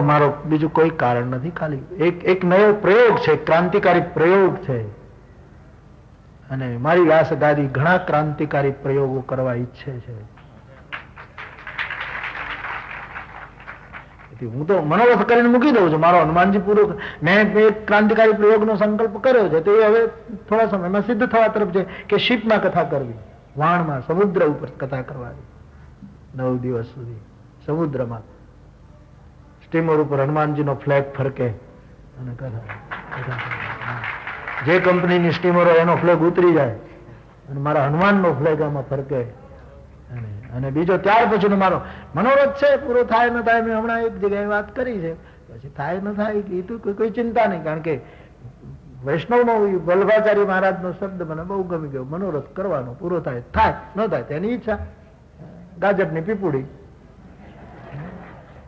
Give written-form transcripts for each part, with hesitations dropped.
મારો બીજું કોઈ કારણ નથી, ખાલી એક નવો પ્રયોગ છે, ક્રાંતિકારી પ્રયોગ છે. અને મારી વ્યાસ ગાદી ઘણા ક્રાંતિકારી પ્રયોગો કરવા ઈચ્છે છે. હું તો મનોરથ કરીને મૂકી દઉં છું. મારો હનુમાનજી પૂરો, મેં એક ક્રાંતિકારી પ્રયોગનો સંકલ્પ કર્યો છે, તો એ હવે થોડા સમયમાં સિદ્ધ થવા તરફ છે કે શિપમાં કથા કરવી, વાણમાં સમુદ્ર ઉપર કથા કરવાની 9 દિવસ સુધી સમુદ્રમાં સ્ટીમર ઉપર હનુમાનજીનો ફ્લેગ ફરકે અને કથા. જે કંપનીની સ્ટીમર હોય એનો ફ્લેગ ઉતરી જાય અને મારા હનુમાનનો ફ્લેગ આમાં ફરકે. અને બીજો ત્યાર પછીનો મારો મનોરથ છે, પૂરો થાય ન થાય મેં હમણાં એક જગ્યાએ વાત કરી છે, પછી થાય ન થાય એ તો કોઈ ચિંતા નહીં, કારણ કે વૈષ્ણવનો વલ્લભાચાર્ય મહારાજનો શબ્દ મને બહુ ગમી ગયો, મનોરથ કરવાનો, પૂરો થાય થાય ન થાય તેની ઈચ્છા. ગાજરની પીપુડી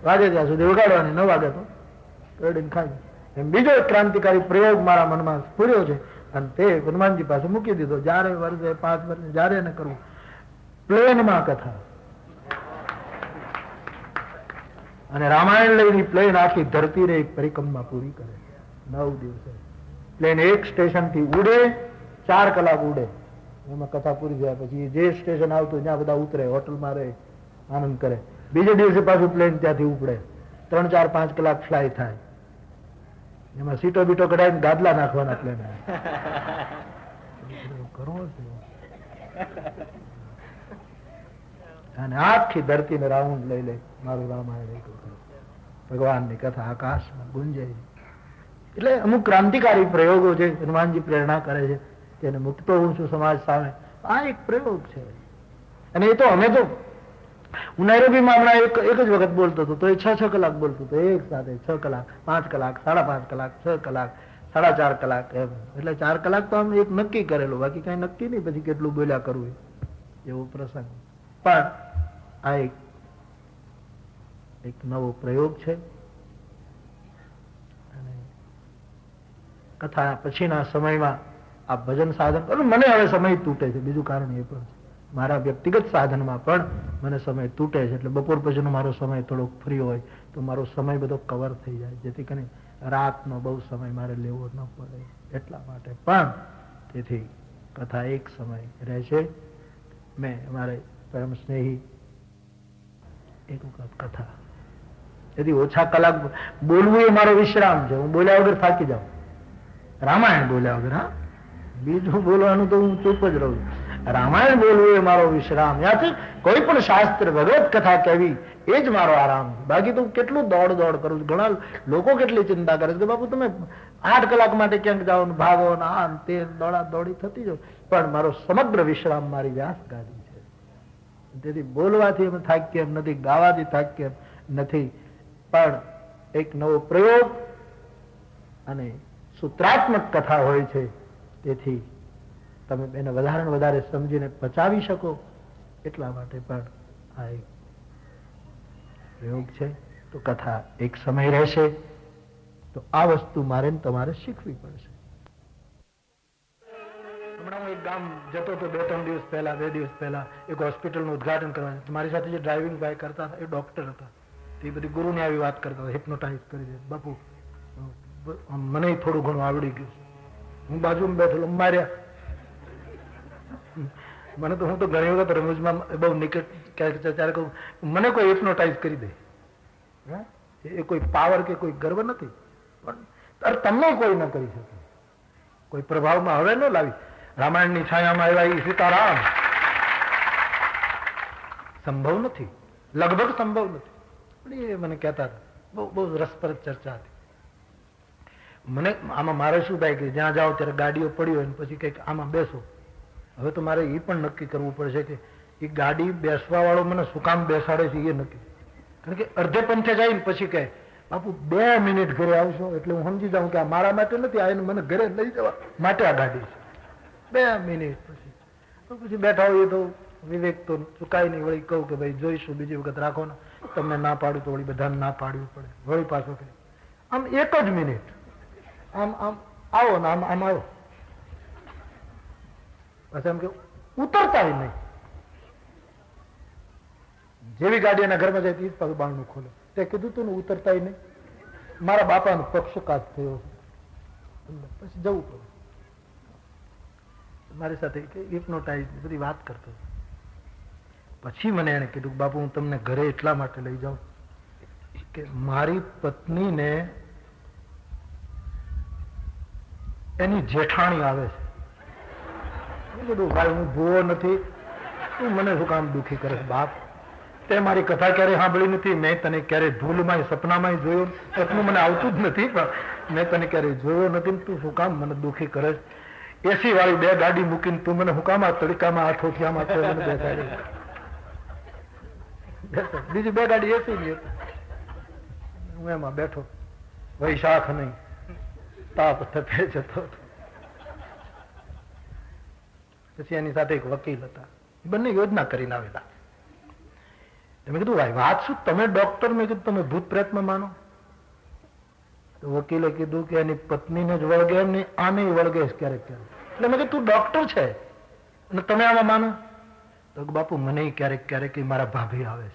વાગે ત્યાં સુધી વગાડવાની, ન વાગે તો કરડીને ખાઈ. એમ બીજો એક ક્રાંતિકારી પ્રયોગ મારા મનમાં પૂર્યો છે અને તે હનુમાનજી પાસે મૂકી દીધો. જ્યારે વર્ષે 5 વર્ષે જ્યારે એને કરવું, પ્લેનમાં કથા. અને રામાયણ લઈને પ્લેન આખી ધરતી રે પરિક્રમા પૂરી કરે 9 દિવસે. પ્લેન એક સ્ટેશન થી ઉડે, 4 કલાક ઉડે, એમાં કથા પૂરી થયા પછી જે સ્ટેશન આવતું ત્યાં બધા ઉતરે, હોટલમાં રહે, આનંદ કરે. બીજે દિવસે પાછું પ્લેન ત્યાંથી ઉપડે, 3, 4, 5 કલાક ફ્લાય થાય. એમાં સીટો બીટો કઢાવીને ગાદલા નાખવાના પ્લેન. અને આખી ધરતીને રાઉન્ડ લઈ લે મારું રામાયણ. ભગવાનની કથા આકાશમાં ગુંજે. એટલે અમુક ક્રાંતિકારી પ્રયોગો છે, હનુમાનજી પ્રેરણા કરે છે, તેને મૂકતો હું છું સમાજ સામે. આ એક પ્રયોગ છે. અને એ તો અમે તો હું નૈરોબીમાં હમણાં એક જ વખત બોલતો હતો, તો એ 6 કલાક બોલતો હતો એક સાથે. 6 કલાક, 5 કલાક, 5.5 કલાક, 6 કલાક, 4.5 કલાક એમ. એટલે 4 કલાક તો આમ એક નક્કી કરેલું, બાકી કઈ નક્કી નહીં પછી કેટલું બોલ્યા કરવું એવો પ્રસંગ. પણ આ એક નવો પ્રયોગ છે. અને કથા પછીના સમયમાં આ ભજન સાધન, મને હવે સમય તૂટે છે, બીજું કારણ એ પણ છે, મારા વ્યક્તિગત સાધનમાં પણ મને સમય તૂટે છે. એટલે બપોર પછીનો મારો સમય થોડોક ફ્રી હોય તો મારો સમય બધો કવર થઈ જાય, જેથી કરીને રાતનો બહુ સમય મારે લેવો ન પડે એટલા માટે. પણ તેથી કથા એક સમય રહેશે. મેં અમારે પરમ સ્નેહી એક વખત કથા, તેથી ઓછા કલાક બોલવું એ મારો વિશ્રામ છે. હું બોલ્યા વગર થાકી જાઉં, રામાયણ બોલ્યા વગર. હા, બીજું બોલવાનું તો હું ચૂપ જ રહું. રામાયણ બોલવું એ મારો વિશ્રામ. યાથી કોઈ પણ શાસ્ત્ર, ભગવત કથા કહેવી એ જ મારો આરામ. બાકી તો કેટલું દોડ કરું છું. ઘણા લોકો કેટલી ચિંતા કરે છે કે બાપુ તમે 8 કલાક માટે ક્યાંક જાઓ ને ભાગો ને આ તે દોડા દોડી થતી જાઓ. પણ મારો સમગ્ર વિશ્રામ મારી વ્યાસ ગાદી છે. તેથી બોલવાથી અમે થાક્ય એમ નથી, ગાવાથી થાક્ય એમ નથી, પણ એક નવો પ્રયોગ અને સૂત્રાત્મક કથા હોય છે. તેથી તમે એને વધારે ને વધારે સમજીને પચાવી શકો એટલા માટે પણ આ એક પ્રયોગ છે. તો કથા એક સમય રહેશે. તો આ વસ્તુ મારે તમારે શીખવી પડશે. હમણાં હું એક ગામ જતો હતો 2-3 દિવસ પહેલા, 2 દિવસ પહેલા, એક હોસ્પિટલનું ઉદઘાટન કરવાનું. મારી સાથે જે ડ્રાઇવિંગ ભાઈ કરતા હતા એ ડોક્ટર હતા. એ બધી ગુરુને આવી વાત કરતા હતા, હિપ્નોટાઇઝ કરી દે. બાપુ મને થોડું ઘણું આવડી ગયું. હું બાજુમાં બેઠેલો, માર્યા મને તો. હું તો ઘણી વખત રમૂજમાં બહુ નિકટ ત્યારે કહું, મને કોઈ હિપ્નોટાઇઝ કરી દે. એ કોઈ પાવર કે કોઈ ગર્વ નથી, પણ તમને કોઈ ન કરી શકે, કોઈ પ્રભાવમાં હવે ન લાવી. રામાયણની છાયામાં આવ્યા એ સીતારામ સંભવ નથી, લગભગ સંભવ નથી. પણ એ મને કહેતા હતા, બહુ રસપ્રદ ચર્ચા હતી. મને આમાં મારે શું થાય કે જ્યાં જાઓ ત્યારે ગાડીઓ પડી હોય ને પછી કંઈક આમાં બેસો. હવે તો મારે એ પણ નક્કી કરવું પડશે કે એ ગાડી બેસવા વાળો મને શું કામ બેસાડે છે એ નક્કી. કારણ કે અડધે પંથે જાય ને પછી કહે બાપુ 2 મિનિટ ઘરે આવશો, એટલે હું સમજી જાઉં કે આ મારા માટે નથી, આ એને મને ઘરે લઈ જવા માટે આ ગાડી છે. 2 મિનિટ પછી બેઠા હોય તો વિવેક તો ચુકાય નહીં. વળી કહું કે ભાઈ જોઈશું, બીજી વખત રાખો ને. તમને ના પાડું તો વળી બધાને ના પાડવી પડે. વળી પાછો કે આમ 1 જ મિનિટ આમ આવો ને આમ આવો. પછી એમ કે ઉતરતા નહીં. જેવી ગાડી એના ઘરમાં જાય તે પાછું બારણું ખોલે. તે કીધું તું ને ઉતરતા નહીં. મારા બાપાનો પક્ષપાત થયો, પછી જવું પડે. મારી સાથે હિપ્નોટાઇઝ બધી વાત કરતો. પછી મને એને કીધું, બાપુ હું તમને ઘરે એટલા માટે લઈ જાઉં કે મારી પત્નીને એની જેઠાણી આવે છે. મેં કીધું ભાઈ હું ભૂવો નથી, તું મને શું કામ દુઃખી કરે બાપ? તે મારી કથા ક્યારેય સાંભળી નથી, મેં તને ક્યારેય ભૂલમાં સપનામાં જોયો, સપનું મને આવતું જ નથી, પણ મેં તને ક્યારેય જોયો નથી. તું શું કામ મને દુઃખી કરે? એસી વાળી 2 ગાડી મૂકીને તું મને શું કામ આ તડકામાં આઠોઠિયામાં મને બેસાડી? બીજી 2 ગાડી એસી ની હતી, હું એમાં બેઠો, વૈશાખ નહીં તાપ થપે જતો. પછી એની સાથે એક વકીલ હતા, બંને યોજના કરીને આવેલા. મેં કીધું ભાઈ વાત શું, તમે ડોક્ટર? મેં કીધું તમે ભૂત પ્રેતમાં માનો? તો વકીલે કીધું કે એની પત્નીને જ વળગે એમ નહીં, આને વળગે ક્યારેક ક્યારેક. એટલે મેં કીધું તું ડોક્ટર છે અને તમે આમાં માનો? તો બાપુ મને ક્યારેક ક્યારેક મારા ભાભી આવે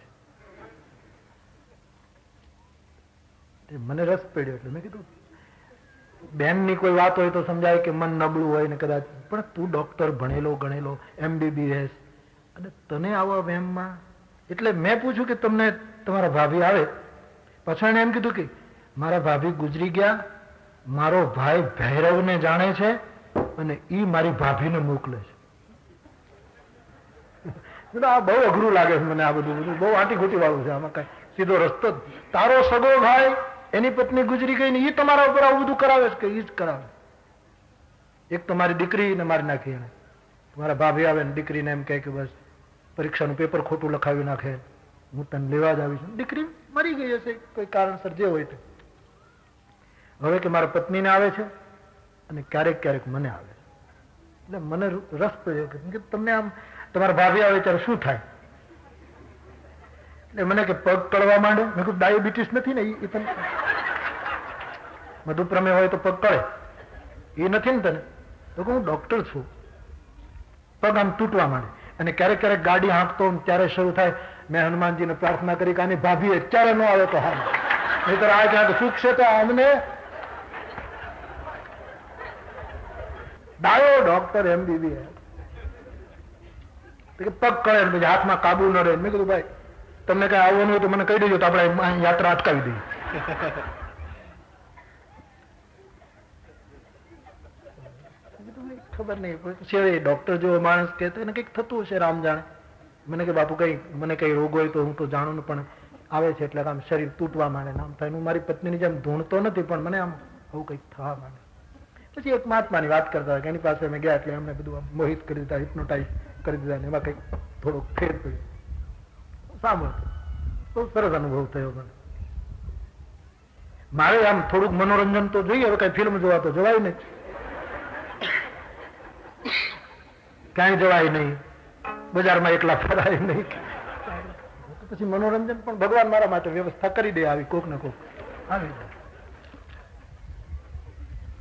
છે. મને રસ પડ્યો એટલે મેં કીધું બેન ની કોઈ વાત હોય તો સમજાય કે મન નબળું હોય ને કદાચ, પણ તું ડોક્ટર ભણેલો ગણેલો MBBS અને તને આવા વહેમમાં. એટલે મેં પૂછ્યું કે તમને તમારા ભાભી આવે? પછી એને એમ કીધું કે મારા ભાભી ગુજરી ગયા, મારો ભાઈ ભૈરવને જાણે છે અને ઈ મારી ભાભીને મોકલે છે. આ બહુ અઘરું લાગે છે મને, આ બધું બહુ આંટી ઘૂંટી વાળું છે. આમાં કઈ સીધો રસ્તો? તારો સગો ભાઈ એની પત્ની ગુજરી ગઈ ને એ તમારા ઉપર આવું બધું કરાવે છે કે એ જ કરાવે? એક તમારી દીકરીને મારી નાખી એને. તમારા ભાભી આવે ને દીકરીને એમ કહે કે બસ પરીક્ષાનું પેપર ખોટું લખાવી નાખે, હું તને લેવા જ આવીશ. દીકરી મરી ગઈ હશે કોઈ કારણસર, જે હોય તે. હવે કે મારા પત્નીને આવે છે અને ક્યારેક ક્યારેક મને આવે છે. એટલે મને રસ પડ્યો કે તમને આમ તમારા ભાભી આવે ત્યારે શું થાય? એટલે મને કે પગ ટળવા માંડે. મેં કહ્યું ડાયાબિટીસ નથી ને? એ તને મધુપ્રમેહ હોય તો પગ ટળે, એ નથી ને તને? તો હું ડોક્ટર છું. પગ આમ તૂટવા માંડે અને ક્યારેક ક્યારેક ગાડી હાંકતો ત્યારે શરૂ થાય, મેં હનુમાનજીને પ્રાર્થના કરી કે આની ભાભી અત્યારે ન આવે તો હાલ, નહીતર આ ક્યાંક સુખ છે તો અમને. ડાયો ડોક્ટર MBBS પગ કળે પછી હાથમાં કાબુ ન રહે. મેં કીધું ભાઈ તમને કઈ આવવાનું હોય તો મને કહી દેજો તો આપણે યાત્રા અટકાવી દઈએ. ખબર નહીં પછી ડોક્ટર જેવો માણસ કહેતો એને કંઈક થતું હશે, રામ જાણે. મને કે બાપુ કઈ મને કઈ રોગ હોય તો હું તો જાણું ને, પણ આવે છે એટલે આમ શરીર તૂટવા માંડે નામ થાય. હું મારી પત્નીની જેમ ધૂણતો નથી પણ મને આમ આવું કંઈક થવા માંડે. પછી એક મહાત્માની વાત કરતા હતા, એની પાસે અમે ગયા એટલે અમને બધું મોહિત કરી દીધા, હિપ્નોટાઇઝ કરી દીધા. એમાં કંઈક થોડોક ફેર પડ્યો. સાંભળતો બહુ સરસ અનુભવ થયો મને. મારે આમ થોડુંક મનોરંજન તો જોઈએ, હવે કઈ ફિલ્મ જોવા તો જવાય નહીં, ક્યાંય જવાય નહીં, બજારમાં એકલા ફરાય નહીં. પછી મનોરંજન પણ ભગવાન મારા માટે વ્યવસ્થા કરી દે આવી કોક ને કોક આવી જાય.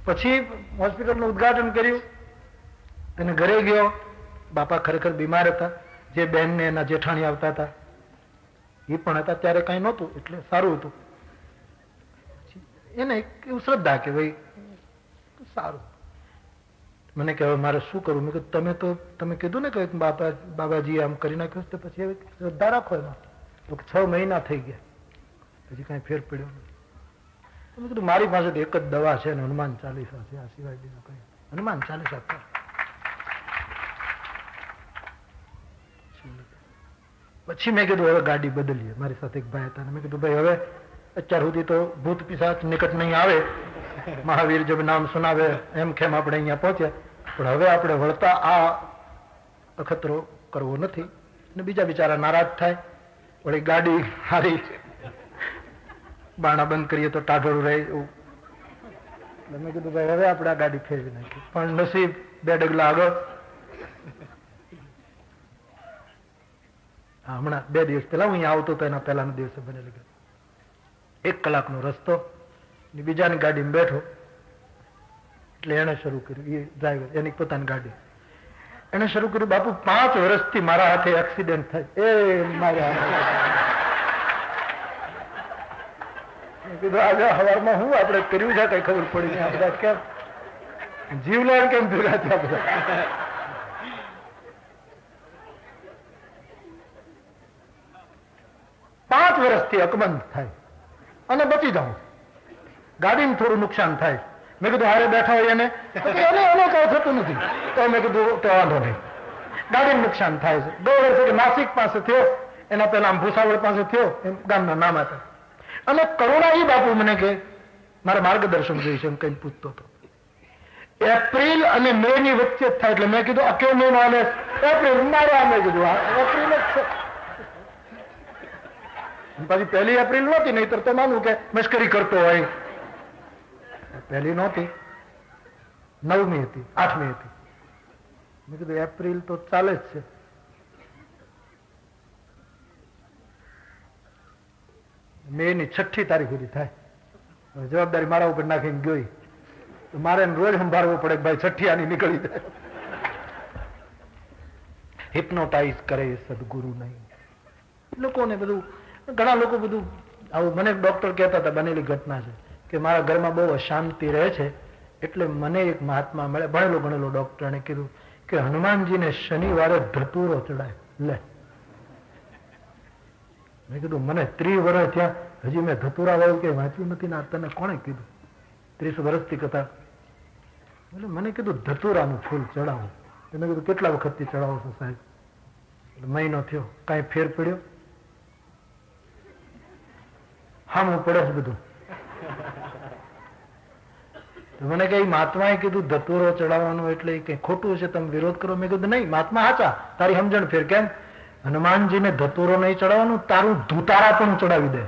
પછી હોસ્પિટલનું ઉદઘાટન કર્યું અને ઘરે ગયો. બાપા ખરેખર બીમાર હતા. જે બેનને એના જેઠાણી આવતા હતા એ પણ હતા. ત્યારે કઈ નહોતું એટલે સારું હતું. એને એવું શ્રદ્ધા કે ભાઈ સારું. મને કહેવાય મારે શું કરવું? મેં કીધું તમે કીધું ને કે બાબાજી આમ કરી નાખ્યું તો પછી હવે શ્રદ્ધા રાખો એમાં. તો 6 મહિના થઈ ગયા પછી કઈ ફેર પડ્યો નહીં. મેં કીધું મારી પાસે તો એક જ દવા છે ને હનુમાન ચાલીસા છે, આ સિવાય બીજું કઈ. હનુમાન ચાલીસા કર. પછી મેં કીધું હવે ગાડી બદલીએ. મારી સાથે એક ભાઈ હતા, મેં કીધું ભાઈ હવે અત્યાર સુધી તો ભૂત પિશાચ નિકટ નહીં આવે, મહાવીર જબ નામ સુનાવે એમ કેમ આપણે અહીંયા પહોંચ્યા, પણ હવે આપણે વળતા આ અખતરો કરવો નથી ને બીજા બિચારા નારાજ થાય. વળી ગાડી હારી બાણા બંધ કરીએ તો ટાઢોળું રહે એવું. એટલે મેં કીધું ભાઈ હવે આપણે આ ગાડી ફેરવી નાખી. પણ નસીબ 2 ડગલા આગળ. હમણાં 2 દિવસ પહેલા હું અહીંયા આવતો હતો, એના પહેલાના દિવસે બનેલી 1 કલાકનો રસ્તો. બીજાની ગાડીમાં બેઠો એટલે એને શરૂ કર્યું, એ ડ્રાઈવર એની પોતાની ગાડી. એને શરૂ કર્યું, બાપુ 5 વર્ષથી મારા હાથે એક્સિડન્ટ થાય. એ મારા કીધું આજે સવારમાં હું આપણે કર્યું છે કઈ ખબર પડી નહીં. બધા કેમ જીવલેણ કેમ ભેગા થયા બધા? 5 વર્ષથી અકબંધ થાય અને બચી જાઉં. ગાડીને થોડું નુકસાન થાય. મેં કીધું હારે બેઠા હોય એને કઈ થતું નથી. તો મેં કીધું તો વાંધો નહીં. ગાડીને નુકસાન થાય છે. 2 વર્ષ નાસિક પાસે થયો, એના પહેલા આમ ભૂસાવળ પાસે થયો, એમ ગામના નામ હતા. અને કરુણા એ બાપુ મને કે મારે માર્ગદર્શન જોઈશે એમ કઈ પૂછતો હતો. એપ્રિલ અને મે ની વચ્ચે જ થાય. એટલે મેં કીધું આ કેવો મહિનો હાલે? એપ્રિલ. મારે મેં કીધું એપ્રિલ જ છે. પછી 1 એપ્રિલ નહોતી, નહીતર તો માનું કે મશ્કરી કરતો હોય. 1 નહોતી, 9મી હતી, 8મી હતી. મેં કીધું એપ્રિલ તો ચાલે જ છે. મે ની 6મી તારીખ સુધી થાય. જવાબદારી મારા ઉપર નાખીને ગઈ તો મારે રોજ સંભાળવું પડે ભાઈ 6મી આની નીકળી જાય. હિપ્નોટાઇઝ કરે સદગુરુ નહીં. લોકોને બધું, ઘણા લોકો બધું આવું. મને ડોક્ટર કહેતા હતા, બનેલી ઘટના છે કે મારા ઘરમાં બહુ અશાંતિ રહે છે, એટલે મને એક મહાત્મા મળે, ભણેલો ગણેલો ડોક્ટરને કીધું કે હનુમાનજીને શનિવારે ધતુરો ચડાય. લે, મેં કીધું મને 30 વર્ષ થયા, હજી મેં ધતુરા વાળું કે વાંચ્યું નથી ને તને કોણે કીધું? 30 વર્ષથી કથા. એટલે મને કીધું ધતુરાનું ફૂલ ચડાવો. મેં કીધું કેટલા વખતથી ચડાવો છો સાહેબ? મહિનો થયો. કાંઈ ફેર પડ્યો? હામું પડે છે બધું. મને કઈ મહાત્માએ કીધું ધતુરો ચડાવવાનું એટલે કઈ ખોટું છે, તમે વિરોધ કરો? મેં કીધું નહીં, મહાત્મા હાચા, તારી સમજણ ફેર. કેમ? હનુમાનજીને ધતુરો નહીં ચડાવવાનું, તારું ધૂતારા પણ ચડાવી દે.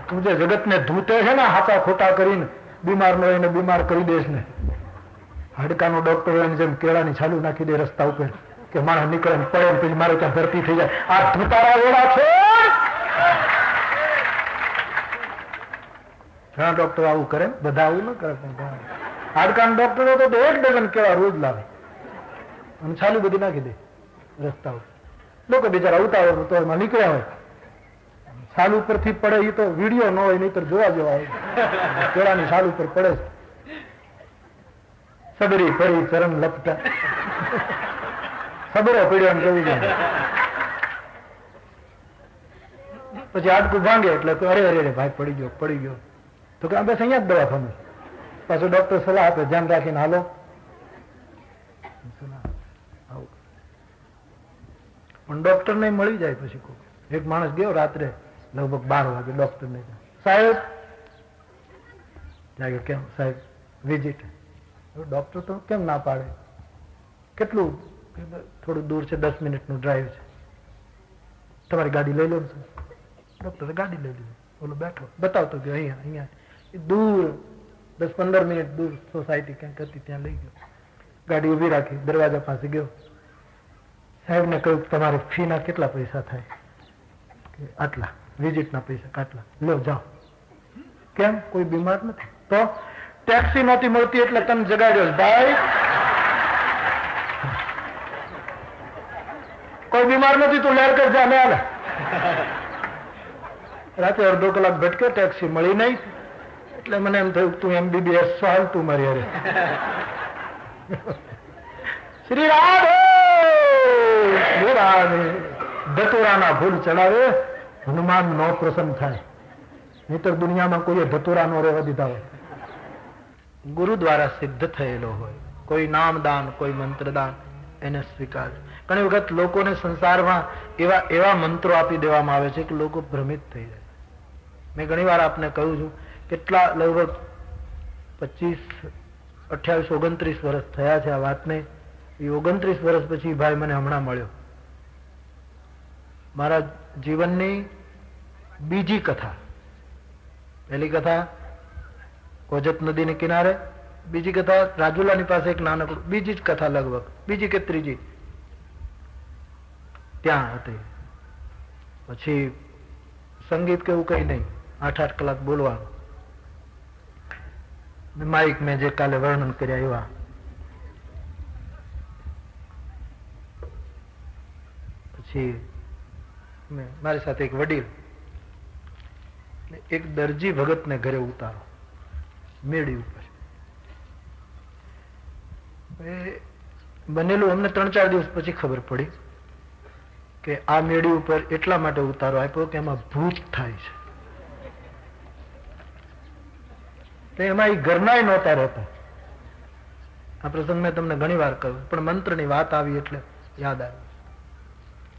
તું જે જગતને ધૂતે છે ને હાચા ખોટા કરીને, બીમાર નો એને બીમાર કરી દેશ ને. હાડકાનો ડોક્ટર હોય જેમ કેળાની છાલું નાખી દે રસ્તા ઉપર કે માણસ નીકળે ને પડે પછી મારે ત્યાં ભરતી થઈ જાય. આ ધૂતારા એવા છે. ઘણા ડોક્ટર આવું કરે, બધા આવું ન કરે. હાડકાના ડોક્ટરો તો 1 ડઝન કેળા રોજ લાવે અને છાલું બધી નાખી દે રસ્તા ઉપર. લોકો બિચારા ઉતાવળ તો એમાં નીકળ્યા હોય, છાલ ઉપરથી પડે એ તો વિડીયો ન હોય, નહીતર જોવા જેવા હોય. કેળાની છાલ ઉપર પડે છે. સબરી ફરી ચરણ લપટા, સબરો પીડ્યો એમ કેવું છે. પછી હાડકું ભાંગે એટલે અરે અરે ભાઈ પડી ગયો પડી ગયો. તો કે બસ અહીંયા જ દવાખાનું. પાછું ડોક્ટર સલાહ આપે, ધ્યાન રાખીને હાલો. પણ ડોક્ટર ને મળી જાય. પછી એક માણસ ગયો રાત્રે લગભગ 12 વાગે ડોક્ટર ને, સાહેબ જાગે. કેમ સાહેબ? વિઝિટ. ડોક્ટર તો કેમ ના પાડે? કેટલું? થોડું દૂર છે, 10 મિનિટનું ડ્રાઈવ છે. તમારી ગાડી લઈ લો ને. ડોક્ટરે ગાડી લઈ લીધી. ઓલો બેઠો બતાવતો ગયો અહીંયા અહીંયા દૂર 10-15 મિનિટ દૂર સોસાયટી ક્યાંક હતી, ત્યાં લઈ ગયો. ગાડી ઉભી રાખી, દરવાજા પાસે ગયો. સાહેબ ને કહ્યું તમારે ફી ના કેટલા પૈસા થાય? આટલા. વિઝિટના પૈસા આટલા. લો જાઓ. કેમ? કોઈ બીમાર નથી? તો ટેક્સી નહોતી મળતી એટલે તમે જગાડ્યો ભાઈ. કોઈ બીમાર નથી તું લેર કર જા. હાલે રાતે અડધો કલાક ભટક્યો, ટેક્સી મળી નહીં. એટલે મને એમ થયું તું MBBS હાલ તું મારી હારે. શ્રી રાધે ધતુરાના ફૂલ ચડાવે, હનુમાન નો પ્રસન્ન થાય. નહીતર દુનિયામાં કોઈ ધતુરા નો રહેવા દીધા હોય. ગુરુ દ્વારા સિદ્ધ થયેલો હોય, કોઈ નામદાન, કોઈ મંત્રદાન, એને સ્વીકાર. ઘણી વખત લોકોને સંસારમાં એવા મંત્રો આપી દેવામાં આવે છે કે લોકો ભ્રમિત થઈ જાય. મેં ઘણી વાર આપને કહ્યું છું, કેટલા લગભગ 25, 28, 29 વર્ષ થયા છે આ વાતને. એ 29 વર્ષ પછી ભાઈ મને હમણાં મળ્યો. મારા જીવનની બીજી કથા. પહેલી કથા કોજત નદીને કિનારે, બીજી કથા રાજુલાની પાસે એક નાનકડું, બીજી જ કથા લગભગ બીજી કે ત્રીજી ત્યાં હતી. પછી સંગીત કે એવું કઈ નહીં, 8-8 કલાક બોલવાનું. માઇક મેં જે કાલે વર્ણન કર્યા એવા. પછી મારી સાથે એક વડીલ, એક દરજી ભગતને ઘરે ઉતારો મેળી ઉપર. બનેલું અમને 3-4 દિવસ પછી ખબર પડી કે આ મેળી ઉપર એટલા માટે ઉતારો આપ્યો કે એમાં ભૂત થાય છે. તો એમાં એ ઘરના નહોતા રહેતા. આ પ્રસંગ મેં તમને ઘણી વાર કહ્યું, પણ મંત્રની વાત આવી એટલે યાદ આવ્યું.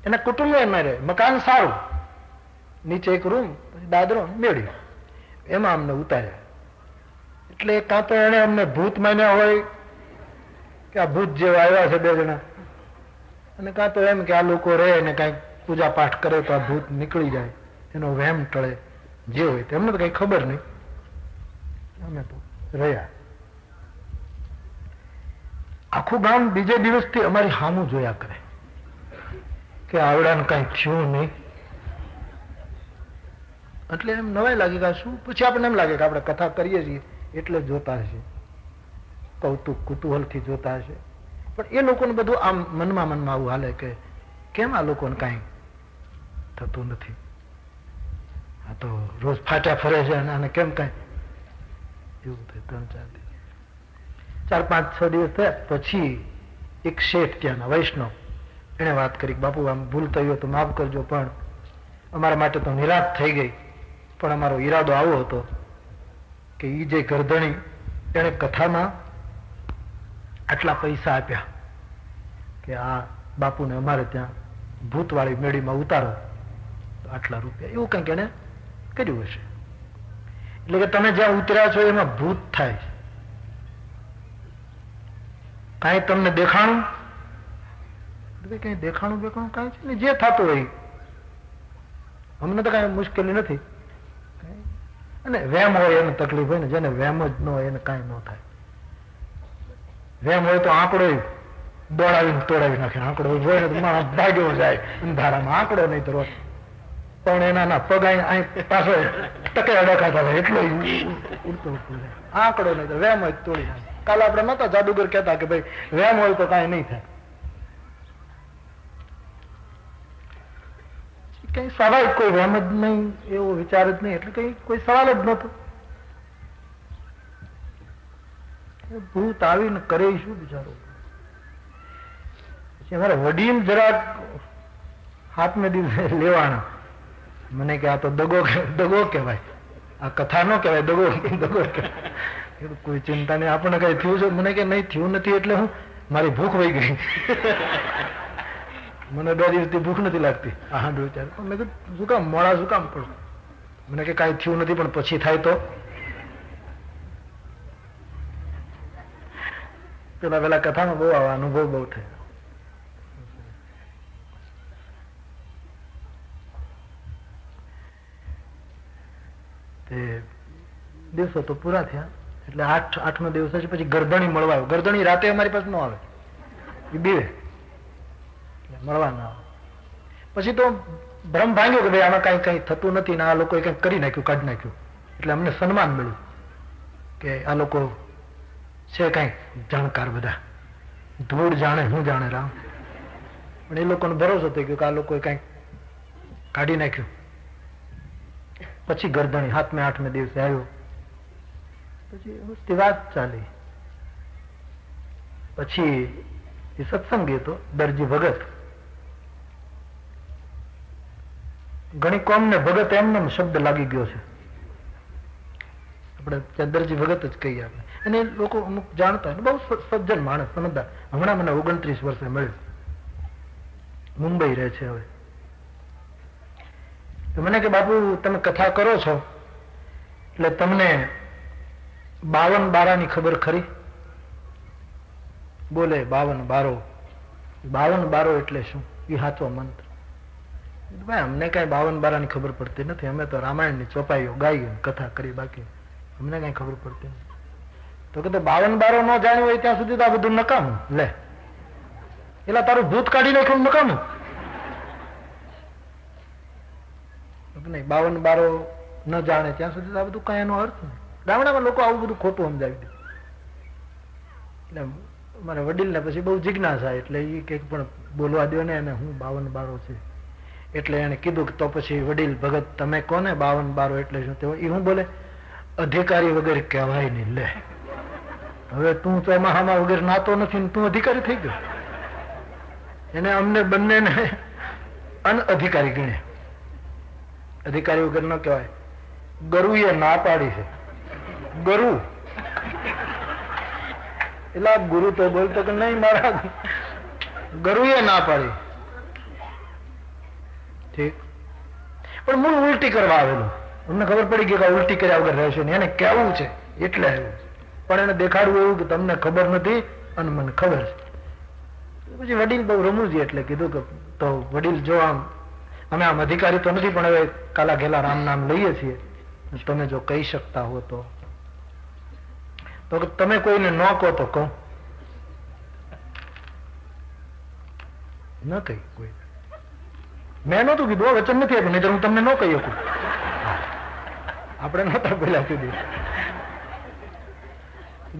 એના કુટુંબ એમાં રહે, મકાન સારું, નીચે એક રૂમ, પછી દાદરો, મેળી, એમાં અમને ઉતાર્યા. એટલે કાં તો એને અમને ભૂત માન્યા હોય કે આ ભૂત જેવા આવ્યા છે 2 જણા, અને કાં તો એમ કે આ લોકો રહે ને કઈક પૂજા પાઠ કરે તો આ ભૂત નીકળી જાય, એનો વહેમ ટળે, જે હોય તેમને તો કઈ ખબર નહીં. અમે તો રહ્યા. આખું ગામ બીજે દિવસથી અમારી સામું જોયા કરે કે આવડાને કઈ થયું નહીં. એટલે એમ નવાઈ લાગે કે શું. પછી આપણને એમ લાગે કે આપણે કથા કરીએ છીએ એટલે જોતા હશે, કૌતુક કુતૂહલથી જોતા હશે. પણ એ લોકોને બધું આમ મનમાં આવું હાલે કે કેમ આ લોકોને કાંઈ થતું નથી, આ તો રોજ ફાટ્યા ફરે છે અને કેમ કાંઈ એવું થાય. 3-4 દિવસ, 4-5-6 દિવસ થયા પછી એક શેઠ ત્યાંના વૈષ્ણવ એને વાત કરી, બાપુ આમ ભૂલ થઈ હોય તો માફ કરજો, પણ અમારા માટે તો નિરાશ થઈ ગઈ, પણ અમારો ઈરાદો આવો હતો કે ઈ જે ગરધણી એને કથામાં આટલા પૈસા આપ્યા કે આ બાપુને અમારે ત્યાં ભૂતવાળી મેળીમાં ઉતારો તો આટલા રૂપિયા, એવું કંઈક એને કર્યું હશે. એટલે કે તમે જ્યાં ઉતર્યા છો એમાં ભૂત થાય છે. કાંઈ તમને દેખાણું, કઈ દેખાણું બેખાણું કાંઈ છે ને, જે થતું હોય અમને તો કાંઈ મુશ્કેલી નથી. અને વેમ હોય એને તકલીફ હોય ને, જેને વેમ જ ન હોય એને કાંઈ ન થાય. વેમ હોય તો આંકડો દોડાવીને તોડાવી નાખે, આંકડો હોય ને તો માણસ ભાગ્યો જાય અંધારામાં, આંકડો નહીં તો રોજ પણ એના પગ અહીં પાછો ટકે અડકા થાય એટલો ઉડતો જાય. આંકડો નહીં તો વેમ હોય તોડી નાખે. કાલે આપણે નતા જાદુગર કહેતા કે ભાઈ વેમ હોય તો કાંઈ નહીં થાય. કઈ સ્વાભાવિક કોઈ વેમ જ નહીં, એવો વિચાર જ નહીં, એટલે કઈ કોઈ સવાલ જ નતો. ભૂત આવીને કરે શું બિચારો. પછી અમારે વડીલ જરાક હાથમે દિવસે લેવાના, મને કે આ તો દગો કહેવાય, આ કથા ન કહેવાય, દગો કહેવાય. કોઈ ચિંતા નહીં, આપણને કઈ થયું છે? મને કે નહીં થયું નથી. એટલે હું મારી ભૂખ વહી ગઈ, મને 2 દિવસથી ભૂખ નથી લાગતી. હા 2-4. મેં કીધું શું કામ મોડા શું કામ પડું? મને કે કાંઈ થયું નથી, પણ પછી થાય તો. પેલા કથામાં બહુ આવા અનુભવ બહુ થયા. તે દિવસો તો પૂરા થયા એટલે 8મો દિવસ પછી ગરધણી મળવા આવ્યો. ગરધણી રાતે અમારી પાસે ન આવે, એ બીવે, મળવા ના આવે. પછી તો ભ્રમ ભાંગ્યો કે ભાઈ આમાં કઈ થતું નથી ને આ લોકોએ કંઈક કરી નાખ્યું, કાઢી નાખ્યું. એટલે અમને સન્માન મળ્યું કે આ લોકો છે કઈ જાણકાર, બધા ધૂળ જાણે હું જાણે રામ. પણ એ લોકોનો ભરોસો થઈ ગયો કે આ લોકોએ કઈક કાઢી નાખ્યું. પછી ગરધણી 7મે-8મે દિવસે આવ્યો. પછી વાત ચાલી. પછી એ સત્સંગી હતો, દરજી ભગત. ઘણી કોમને ભગત એમને શબ્દ લાગી ગયો છે, આપણે દરજી ભગત જ કહીએ આપણે. અને લોકો અમુક જાણતા હોય, બહુ સજ્જન માણસ, સમજદાર. હમણાં મને 29 વર્ષે મળ્યું, મુંબઈ રહે છે હવે. તો મને કે બાપુ તમે કથા કરો છો એટલે તમને 52 બારાની ખબર ખરી? બોલે 52 બારો. 52 બારો એટલે શું? એ સાચો મંત્ર. ભાઈ અમને કઈ 52 બારાની ખબર પડતી નથી, અમે તો રામાયણની ચોપાઈઓ ગાઈ કથા કરી, બાકી અમને કઈ ખબર પડતી નથી. તો કે 52 બારો ન જાણ્યું હોય ત્યાં સુધી તો આ બધું નકામું. લે એટલે તારું ભૂત કાઢી નાખ્યું નકામું નહીં. 52 બારો ન જાણે ત્યાં સુધી તો આ બધું કઈ એનો અર્થ નહીં. ગામડામાં લોકો આવું બધું ખોટું સમજાવી દે. એટલે મારા વડીલને પછી બહુ જિજ્ઞાસા, એટલે એ કંઈક પણ બોલવા દો ને એને હું 52 બારો છે. એટલે એને કીધું કે તો પછી વડીલ ભગત તમે કોને 52 એટલે શું? એ હું બોલે, અધિકારી વગર કહેવાય નહીં. લે હવે તું ચોમાહામાં વગર નાતો નથી ને તું અધિકારી થઈ ગયો. એને અમને બંનેને અનઅધિકારી ગણે. અધિકારી વગર ન કહેવાય. ગરુએ ના પાડી છે. ગરુ એટલે ગુરુ તો બોલતો કે નહીં મારા ગરુએ ના પાડી. ઠીક, પણ મૂળ ઉલટી કરવા આવેલું. અમને ખબર પડી ગઈ કે ઉલટી કર્યા વગર રહેશે ને, એને કહેવું છે એટલે આવ્યું. પણ એને દેખાડવું એવું કે તમને ખબર નથી અને મને ખબર છે. પછી વડીલ બહુ રમૂજી એટલે કીધું કે તો વડીલ જો આમ અમે આમ અધિકારી તો નથી પણ હવે કાલા ઘેલા રામ નામ લઈએ છીએ, તમે જો કહી શકતા હો તો તમે કોઈને ન કહો તો કહો. ન કહી કોઈ મેં નહોતું કીધું, વચન નથી આપ્યું, નહીં હું તમને ન કહી શકું. આપણે નહોતા પેલા કીધું.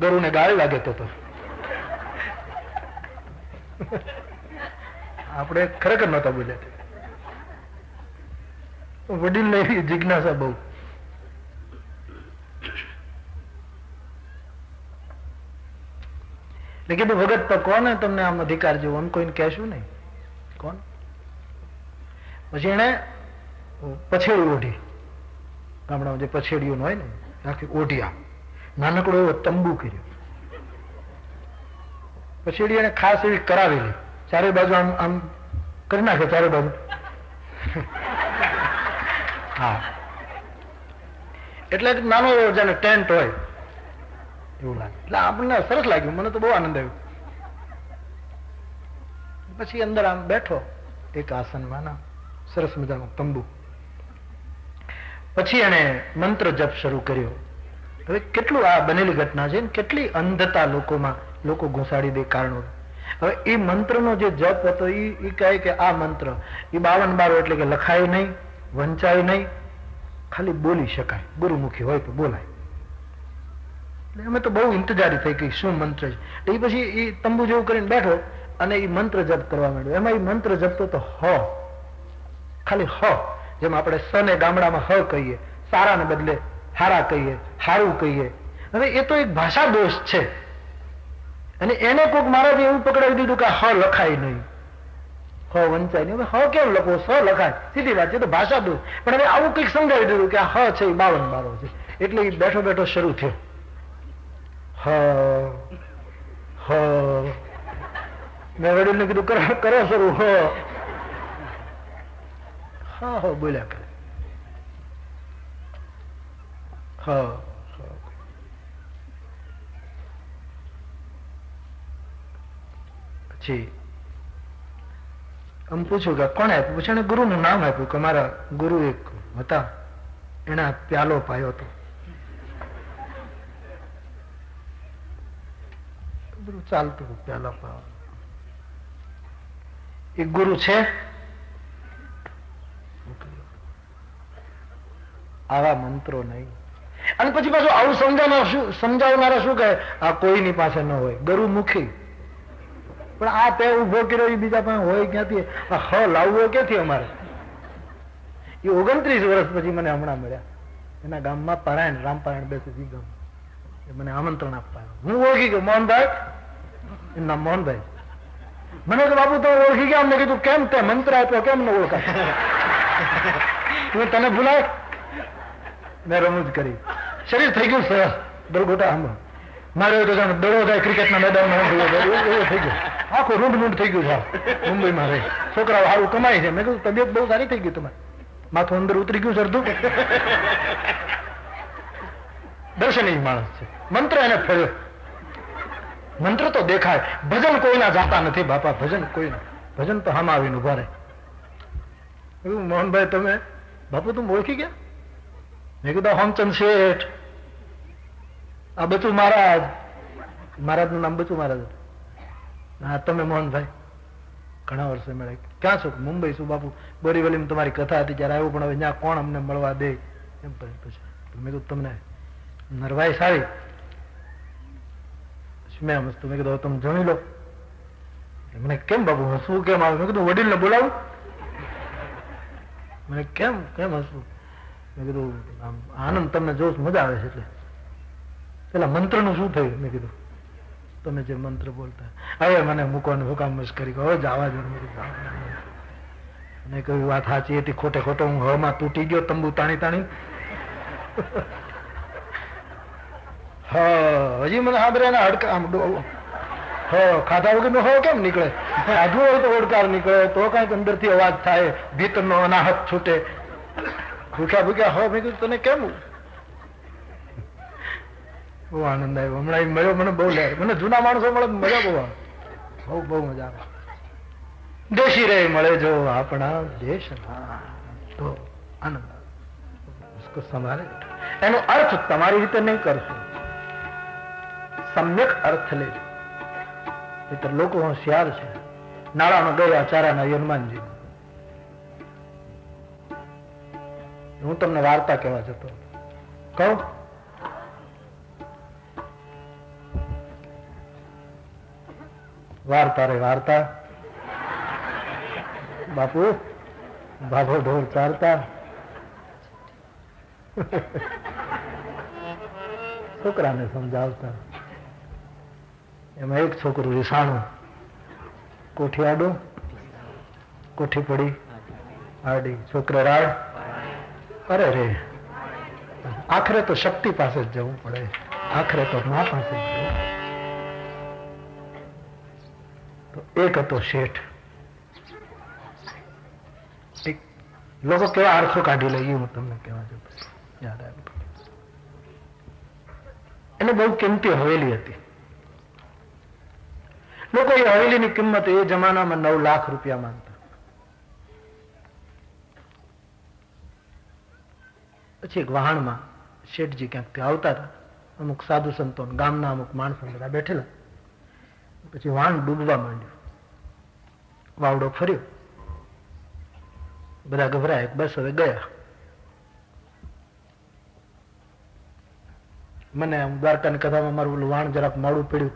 ગરુને ગાળ લાગે તો આપણે ખરેખર નહોતા બોલ્યા. વડીલ ને એવી જિજ્ઞાસા બહુ. એટલે કીધું ભગત તો કોને તમને આમ અધિકાર જેવું આમ કોઈને કહેશું નહીં. કોણ? પછી એને પછેડી ઓઢી. ગામડામાં જે પછેડીઓ હોય ને આખી ઓઢી, નાનકડો એવો તંબુ કર્યો. પછેડી એને ખાસ એવી કરાવેલી, ચારે બાજુ આમ આમ કરી નાખે ચારે બાજુ. હા, એટલે નાનો એવો જાણે ટેન્ટ હોય એવું લાગે. એટલે આપણને સરસ લાગ્યું, મને તો બહુ આનંદ આવ્યો. પછી અંદર આમ બેઠો એક આસનમાં ના સરસ મજાનો તંબુ. પછી એને મંત્ર જપ શરૂ કર્યો. હવે કેટલું આ બનેલી ઘટના છે, કેટલી અંધતા લોકોમાં, લોકો ઘુસાડી દે કારણો. હવે એ મંત્રનો જે જપ હતો એ કહે કે આ મંત્ર એ 52 એટલે કે લખાય નહીં, વંચાય નહીં, ખાલી બોલી શકાય, ગુરુમુખી હોય તો બોલાય. એટલે અમે તો બહુ ઇંતજારી થઈ ગઈ શું મંત્ર છે. એ પછી એ તંબુ જેવું કરીને બેઠો અને એ મંત્ર જપ કરવા માંડ્યો. એમાં એ મંત્ર જપતો તો હ, ખાલી હ. જેમ આપણે સને ગામડામાં હ કહીએ, સારા ને બદલે હારા કહીએ, હારું કહીએ. હવે એ તો એક ભાષા દોષ છે. અને એને કોઈક મહારાજે એવું પકડાવી દીધું કે હ લખાય નહીં, હ વંચાય નહીં. હવે હ કેમ લખવો, સ લખાય, સીધી વાત છે, તો ભાષા દોષ. પણ હવે આવું કંઈક સમજાવી દીધું કે આ હ છે એ 52 છે. એટલે એ બેઠો બેઠો શરૂ થયો. હ હ મેં વડીલને કીધું કરો શરૂ. હ હા હ બોલ્યા કરે. હ પછી આમ પૂછ્યું કે કોને આપ્યું? પછી એને ગુરુનું નામ આપ્યું કે મારા ગુરુ એક હતા, એના પ્યાલો પાયો હતો. બધું ચાલતું પ્યાલા પાયો. એ ગુરુ છે. આવા મંત્રો નહીં. અને પછી પાછું આવું સમજાવનારા શું કહે, આ કોઈની પાસે ન હોય, ગરુમુખી. પણ આ તે ઉભો કર્યો એ બીજા પાસે હોય ક્યાંથી? હ લાવવો ક્યાંથી અમારે? એ 29 વર્ષ પછી મને હમણાં મળ્યા. એના ગામમાં પારાયણ, રામપારાયણ બેસે ગામ. મને આમંત્રણ આપવા. હું ઓળખી ગયો, મોહનભાઈ એમના મોહનભાઈ. મને તો બાપુ તો ઓળખી ગયા. અમને કીધું કેમ તે મંત્ર આપ્યો, કેમ ન ઓળખાય? તને ભૂલાય? મેં રમૂજ કરી. શરીર થઈ ગયું સરસ, દરગોટા આમ મારે તો જાણે દડો જાય ક્રિકેટના મેદાનમાં એવું થઈ ગયું. આખું રૂંઢ થઈ ગયું છે મુંબઈમાં રહી. છોકરાઓ સારું કમાય છે. મેં કીધું તબિયત બહુ સારી થઈ ગઈ તમારે, માથું અંદર ઉતરી ગયું સરદું. દર્શનીય માણસ છે. મંત્ર એને ફર્યો. મંત્ર તો દેખાય, ભજન કોઈના જાતા નથી બાપા. ભજન કોઈના, ભજન તો હામ આવીને ઉભા રહે. મોહનભાઈ તમે બાપુ તું ઓળખી ગયા? મેં કીધું હોમચંદ શેઠ, આ બચુ મહારાજ. મહારાજ નું નામ બચુ મહારાજ. હા તમે મોહનભાઈ ઘણા વર્ષે મળે. ક્યાં છો? મુંબઈ. શું બાપુ બોરીવલીમાં તમારી કથા હતી ત્યારે આવ્યું, પણ હવે ત્યાં કોણ અમને મળવા દે એમ. પછી મેં કીધું તમને નરવાઈ સારી. મેં મસ્ત મેં કીધું તમે જમી લો. મને કેમ બાપુ શું કેમ આવે? મેં કીધું વડીલને બોલાવું. મને કેમ કેમ હસવું? મેં કીધું આનંદ તમને જોશ મજા આવે છે એટલે. પેલા મંત્ર નું શું થયું? મેં કીધું તમે જે મંત્ર બોલતા હવે મને મૂકવાનું હુકામ મસ્કરી કહો જવા દો. મેં કહ્યું વાત સાચી હતી, ખોટે ખોટો હું હવામાં તૂટી ગયો તંબુ તાણી તાણી. હા હજી મને સાંભળે ને હડકા આમ ખાધા વગર હો કેમ નીકળે? આધું હોય તો ઓડકાર નીકળે તો કઈક અંદર થી અવાજ થાય, ભીતરનો અનાહત છૂટે. ભૂખ્યા ભૂખ્યા હો મેં કીધું તને કેમ? બહુ આનંદ આવ્યો હમણાં મળ્યો મને બહુ લે. મને જૂના માણસો મળે મજા બહુ આવે, બહુ બહુ મજા આવે. દેશી રે મળે જો આપણા દેશ તો આનંદ આવે. સંભાળે એનો અર્થ તમારી રીતે નહીં કરશો, સમ્યક અર્થ લે. એટલે લોકો હોશિયાર છે. નાળામાં ગયા ચારાના હનુમાનજી. હું તમને વાર્તા કહેવા જતો કહું. વાર્તા રે વાર્તા. બાપુ બાબો ઢોર ચારતા છોકરાને સમજાવતા. એમાં એક છોકરું રીસાણું, કોઠી આડું, કોઠી પડી આડી, છોકરો રાડ. અરે રે આખરે તો શક્તિ પાસે જ જવું પડે, આખરે તો મા પાસે જ જવું. તો એક હતો શેઠ. લોકો કેવા આરખો કાઢી લઈએ હું તમને કહેવા જઉં યાદ આવ્યું. એને બહુ કિંમતી હવેલી હતી. લોકો એ હવેલીની કિંમત એ જમાનામાં 9 લાખ રૂપિયા માનતા. પછી એક વાહણમાં શેઠજી ક્યાંકથી આવતા હતા. અમુક સાધુ સંતો ગામના અમુક માણસો બધા બેઠેલા. પછી વાહણ ડૂબવા માંડ્યું. વાવડો ફર્યો, બધા ગભરાય, બસ હવે ગયા. મને દ્વારકાની કથામાં મારું વાણ જરાક મોડું પડ્યું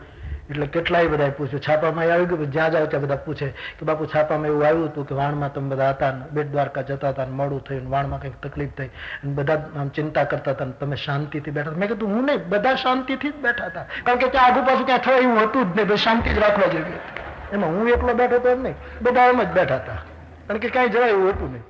એટલે કેટલાય બધા પૂછ્યું. છાપામાં આવી ગયું, જ્યાં જાવ ત્યાં બધા પૂછે કે બાપુ છાપામાં એવું આવ્યું હતું કે વાણમાં તમે બધા હતા, બેટ દ્વારકા જતા હતા, મોડું થયું, વાણમાં કંઈક તકલીફ થઈ, અને બધા આમ ચિંતા કરતા હતા, તમે શાંતિથી બેઠા. મેં કીધું હું નહીં, બધા શાંતિથી જ બેઠા હતા, કારણ કે ત્યાં આગુ પાછું ક્યાં થયું એવું હતું જ નહીં, શાંતિ જ રાખવા જેવી. એમાં હું એકલો બેઠો તો એમ નહીં, બધા એમ જ બેઠા હતા, કારણ કે ક્યાંય જવાય એવું હતું નહીં.